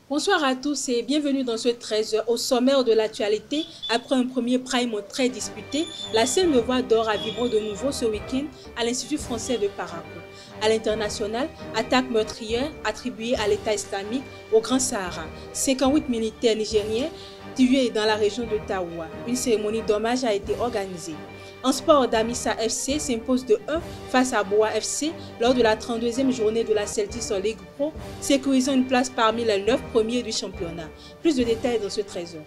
Bonsoir à tous et bienvenue dans ce 13h. Au sommaire de l'actualité, après un premier prime très disputé, la scène de voix d'or a vibré de nouveau ce week-end à l'Institut français de Parakou. À l'international, attaque meurtrière attribuée à l'État islamique au Grand Sahara. 58 militaires nigériens tués dans la région de Taoua. Une cérémonie d'hommage a été organisée. En sport, Damissa FC s'impose de 1 face à Boa FC lors de la 32e journée de la Celtics League Pro, sécurisant une place parmi les 9 premiers du championnat. Plus de détails dans ce 13h.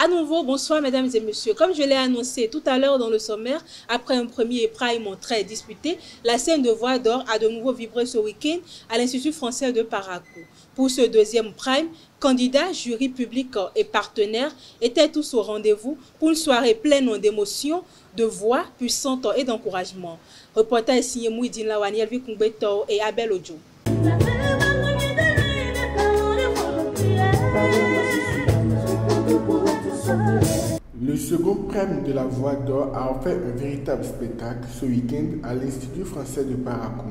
À nouveau, bonsoir mesdames et messieurs. Comme je l'ai annoncé tout à l'heure dans le sommaire, après un premier prime très disputé, la scène de voix d'or a de nouveau vibré ce week-end à l'Institut français de Parakou. Pour ce deuxième prime, candidats, jury public et partenaires étaient tous au rendez-vous pour une soirée pleine d'émotions, de voix puissantes et d'encouragement. Reportage signé Mouidine Lawani, Elvi Kungbeto et Abel Ojo. Le second prime de la Voix d'Or a offert un véritable spectacle ce week-end à l'Institut français de Parakou.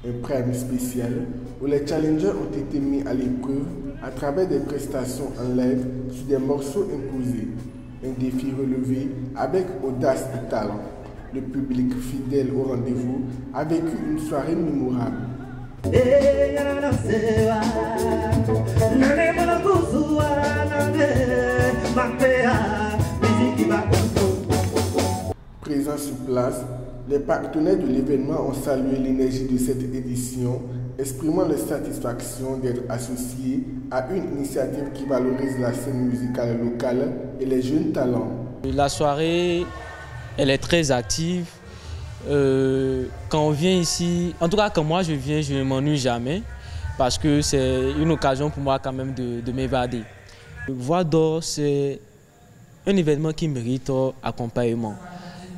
Un prime spécial où les challengers ont été mis à l'épreuve à travers des prestations en live sur des morceaux imposés. Un défi relevé avec audace et talent. Le public fidèle au rendez-vous a vécu une soirée mémorable. Présents sur place, les partenaires de l'événement ont salué l'énergie de cette édition, exprimant leur satisfaction d'être associés à une initiative qui valorise la scène musicale locale et les jeunes talents. La soirée, elle est très active. Quand on vient ici, en tout cas quand moi je viens, je ne m'ennuie jamais parce que c'est une occasion pour moi quand même de m'évader. Voix d'Or, c'est un événement qui mérite accompagnement.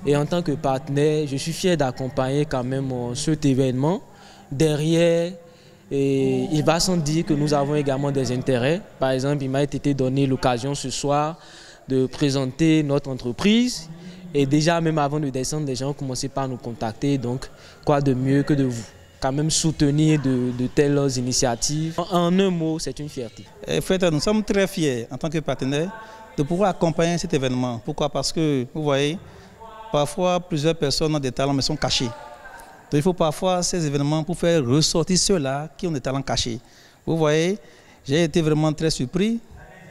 Et en tant que partenaire, je suis fier d'accompagner quand même cet événement. Derrière, il va sans dire que nous avons également des intérêts. Par exemple, il m'a été donné l'occasion ce soir de présenter notre entreprise. Et déjà, même avant de descendre, les gens ont commencé par nous contacter. Donc, quoi de mieux que de vous quand même soutenir de telles initiatives. En un mot, c'est une fierté. En fait, nous sommes très fiers en tant que partenaires de pouvoir accompagner cet événement. Pourquoi? Parce que, vous voyez, parfois plusieurs personnes ont des talents mais sont cachés. Donc il faut parfois ces événements pour faire ressortir ceux-là qui ont des talents cachés. Vous voyez, j'ai été vraiment très surpris,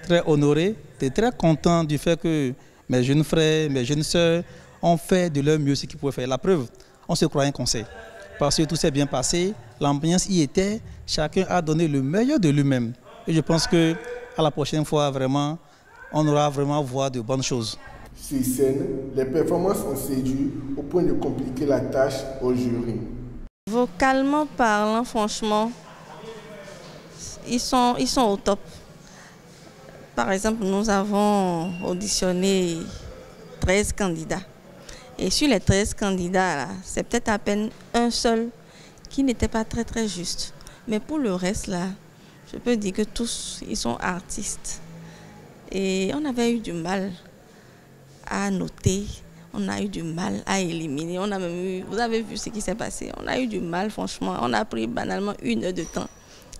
très honoré et très content du fait que mes jeunes frères, mes jeunes sœurs ont fait de leur mieux ce qu'ils pouvaient faire. La preuve, on se croyait qu'on sait. Parce que tout s'est bien passé, l'ambiance y était, chacun a donné le meilleur de lui-même. Et je pense qu'à la prochaine fois, vraiment, on aura vraiment à voir de bonnes choses. Sur scène, les performances ont séduit au point de compliquer la tâche au jury. Vocalement parlant, franchement, ils sont au top. Par exemple, nous avons auditionné 13 candidats. Et sur les 13 candidats, c'est peut-être à peine un seul qui n'était pas très juste. Mais pour le reste, là, je peux dire que tous, ils sont artistes. Et on avait eu du mal à noter, on a eu du mal à éliminer. On a même eu, vous avez vu ce qui s'est passé, on a eu du mal, franchement. On a pris banalement 1 heure de temps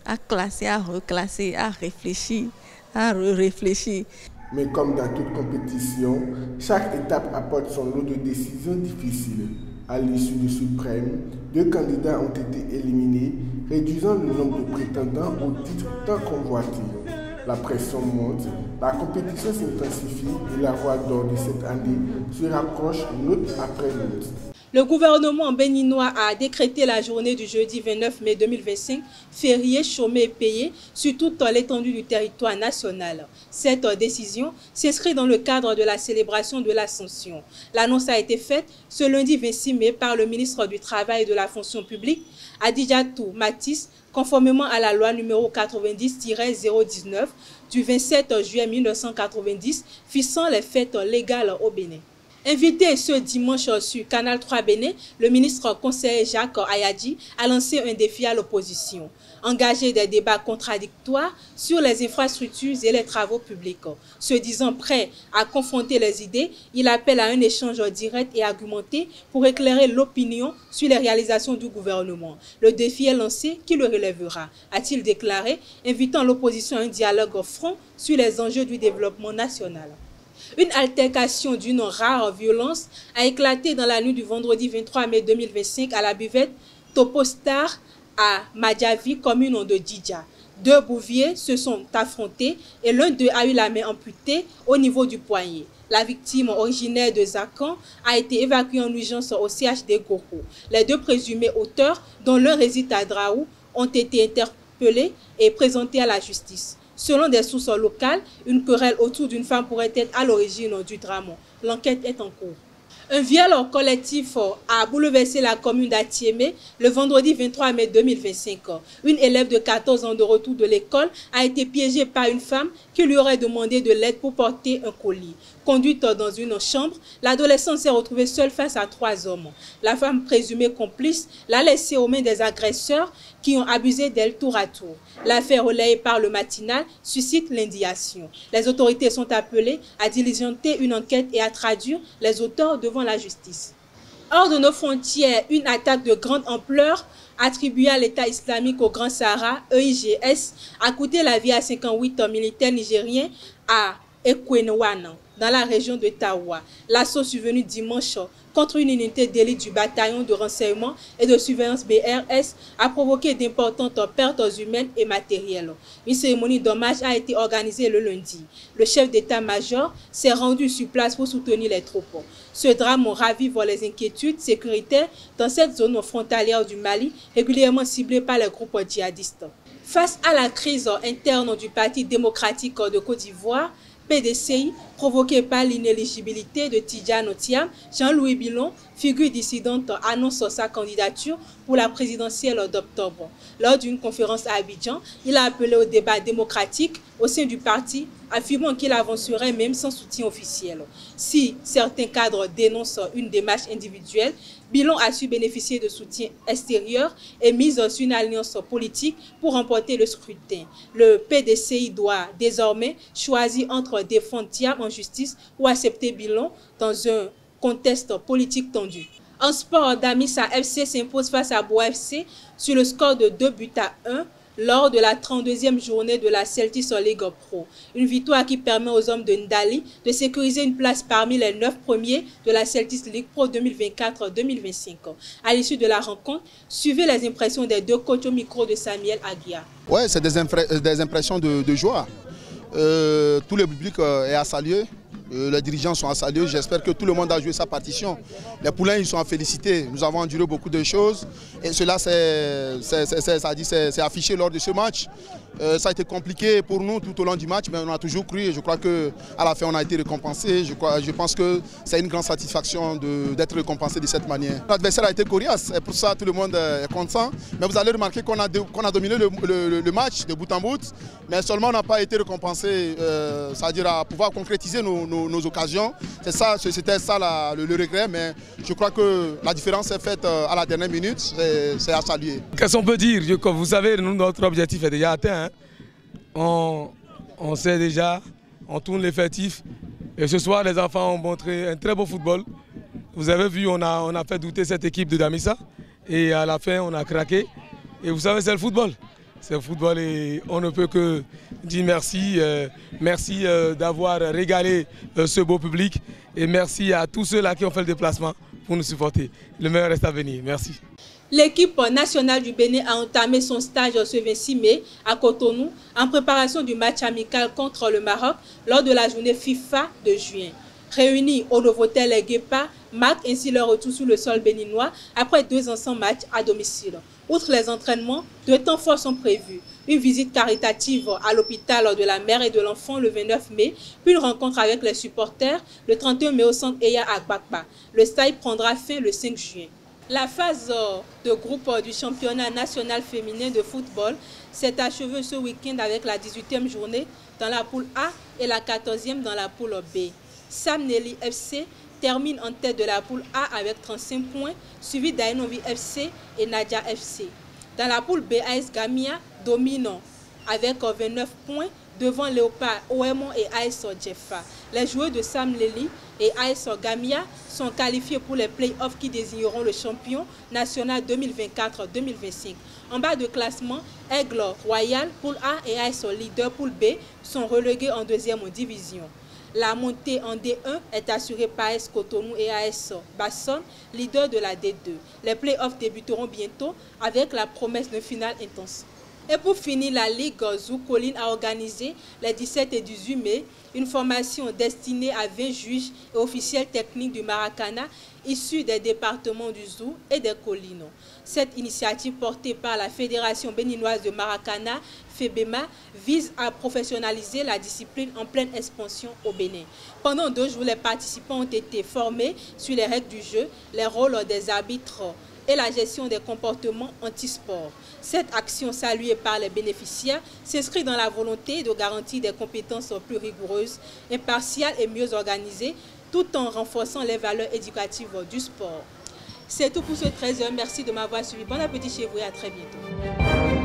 à classer, à reclasser, à réfléchir, à réfléchir. Mais comme dans toute compétition, chaque étape apporte son lot de décisions difficiles. À l'issue du suprême, 2 candidats ont été éliminés, réduisant le nombre de prétendants au titre tant convoité. La pression monte, la compétition s'intensifie et la Voix d'Or de cette année se rapproche note après note. Le gouvernement béninois a décrété la journée du jeudi 29 mai 2025 férié, chômé et payé sur toute l'étendue du territoire national. Cette décision s'inscrit dans le cadre de la célébration de l'Ascension. L'annonce a été faite ce lundi 26 mai par le ministre du Travail et de la Fonction publique, Adijatou Matisse, conformément à la loi numéro 90-019 du 27 juillet 1990 fixant les fêtes légales au Bénin. Invité ce dimanche sur Canal 3 Bénin, le ministre conseiller Jacques Ayadji a lancé un défi à l'opposition. Engager des débats contradictoires sur les infrastructures et les travaux publics. Se disant prêt à confronter les idées, il appelle à un échange direct et argumenté pour éclairer l'opinion sur les réalisations du gouvernement. Le défi est lancé, qui le relèvera, a-t-il déclaré, invitant l'opposition à un dialogue franc sur les enjeux du développement national. Une altercation d'une rare violence a éclaté dans la nuit du vendredi 23 mai 2025 à la buvette Topostar à Madjavi, commune de Djidja. Deux bouviers se sont affrontés et l'un d'eux a eu la main amputée au niveau du poignet. La victime, originaire de Zakan, a été évacuée en urgence au CHD Goko. Les deux présumés auteurs, dont l'un réside à Draou, ont été interpellés et présentés à la justice. Selon des sources locales, une querelle autour d'une femme pourrait être à l'origine du drame. L'enquête est en cours. Un viol collectif a bouleversé la commune d'Atiémé le vendredi 23 mai 2025. Une élève de 14 ans de retour de l'école a été piégée par une femme qui lui aurait demandé de l'aide pour porter un colis. Conduite dans une chambre, l'adolescente s'est retrouvée seule face à 3 hommes. La femme présumée complice l'a laissée aux mains des agresseurs qui ont abusé d'elle tour à tour. L'affaire relayée par le matinal suscite l'indignation. Les autorités sont appelées à diligenter une enquête et à traduire les auteurs devant la justice. Hors de nos frontières, une attaque de grande ampleur attribuée à l'État islamique au Grand Sahara, EIGS, a coûté la vie à 58 militaires nigériens à Ekwenouane, dans la région de Tawa. L'assaut survenu dimanche contre une unité d'élite du bataillon de renseignement et de surveillance BRS a provoqué d'importantes pertes humaines et matérielles. Une cérémonie d'hommage a été organisée le lundi. Le chef d'état-major s'est rendu sur place pour soutenir les troupes. Ce drame ravive les inquiétudes sécuritaires dans cette zone frontalière du Mali, régulièrement ciblée par les groupes djihadistes. Face à la crise interne du Parti démocratique de Côte d'Ivoire, PDCI, provoqué par l'inéligibilité de Tidjane Otiam, Jean-Louis Bilon, figure dissidente, annonce sa candidature pour la présidentielle d'octobre. Lors d'une conférence à Abidjan, il a appelé au débat démocratique au sein du parti, affirmant qu'il avancerait même sans soutien officiel. Si certains cadres dénoncent une démarche individuelle, Bilon a su bénéficier de soutien extérieur et mise sur une alliance politique pour remporter le scrutin. Le PDCI doit désormais choisir entre défendre Thiam en justice ou accepter Bilon dans un contexte politique tendu. En sport, Damissa FC s'impose face à Boa FC sur le score de 2-1 lors de la 32e journée de la Celtics League Pro. Une victoire qui permet aux hommes de Ndali de sécuriser une place parmi les 9 premiers de la Celtics League Pro 2024-2025. À l'issue de la rencontre, suivez les impressions des deux coachs au micro de Samuel Aguia. Ouais, c'est des impressions de joie. Tout le public est à saluer. Les dirigeants sont à saluer. J'espère que tout le monde a joué sa partition. Les poulains, ils sont à féliciter. Nous avons enduré beaucoup de choses. Et cela, c'est affiché lors de ce match. Ça a été compliqué pour nous tout au long du match, mais on a toujours cru. Et je crois qu'à la fin, on a été récompensé. Je pense que c'est une grande satisfaction d'être récompensé de cette manière. L'adversaire a été coriace. Et pour ça, tout le monde est content. Mais vous allez remarquer qu'on a dominé le match de bout en bout. Mais seulement, on n'a pas été récompensé, c'est-à-dire à pouvoir concrétiser nos occasions. C'était ça le regret, mais je crois que la différence est faite à la dernière minute, c'est à saluer. Qu'est-ce qu'on peut dire? Comme vous savez, notre objectif est déjà atteint. Hein. On sait déjà, on tourne l'effectif. Et ce soir, les enfants ont montré un très beau football. Vous avez vu, on a fait douter cette équipe de Damissa. Et à la fin, on a craqué. Et vous savez, c'est le football. C'est le football et on ne peut que dire merci. Merci d'avoir régalé ce beau public et merci à tous ceux-là qui ont fait le déplacement pour nous supporter. Le meilleur reste à venir. Merci. L'équipe nationale du Bénin a entamé son stage ce 26 mai à Cotonou en préparation du match amical contre le Maroc lors de la journée FIFA de juin. Réunis au Novotel, les Guépards marquent ainsi leur retour sur le sol béninois après 2 ans sans match à domicile. Outre les entraînements, 2 temps forts sont prévus. Une visite caritative à l'hôpital de la mère et de l'enfant le 29 mai, puis une rencontre avec les supporters le 31 mai au centre Eya à Gbagba. Le stage prendra fin le 5 juin. La phase de groupe du championnat national féminin de football s'est achevée ce week-end avec la 18e journée dans la poule A et la 14e dans la poule B. Sam Nelly FC termine en tête de la poule A avec 35 points, suivi d'Ainovi FC et Nadia FC. Dans la poule B, AS Gamia domine avec 29 points devant Léopard, OMO et AS Jeffa. Les joueurs de Sam Lely et AS Gamia sont qualifiés pour les play-offs qui désigneront le champion national 2024-2025. En bas de classement, Aigle Royal, poule A et AS Leader, poule B sont relégués en deuxième division. La montée en D1 est assurée par AS Cotonou et AS Basson, leader de la D2. Les play-offs débuteront bientôt avec la promesse d'une finale intense. Et pour finir, la Ligue Zou Colline a organisé les 17 et 18 mai une formation destinée à 20 juges et officiels techniques du Maracana issus des départements du Zou et des collines. Cette initiative portée par la Fédération béninoise de Maracana, FEBEMA, vise à professionnaliser la discipline en pleine expansion au Bénin. Pendant 2 jours, les participants ont été formés sur les règles du jeu, les rôles des arbitres et la gestion des comportements anti-sport. Cette action saluée par les bénéficiaires s'inscrit dans la volonté de garantir des compétences plus rigoureuses, impartiales et mieux organisées, tout en renforçant les valeurs éducatives du sport. C'est tout pour ce 13h. Merci de m'avoir suivi. Bon appétit chez vous et à très bientôt.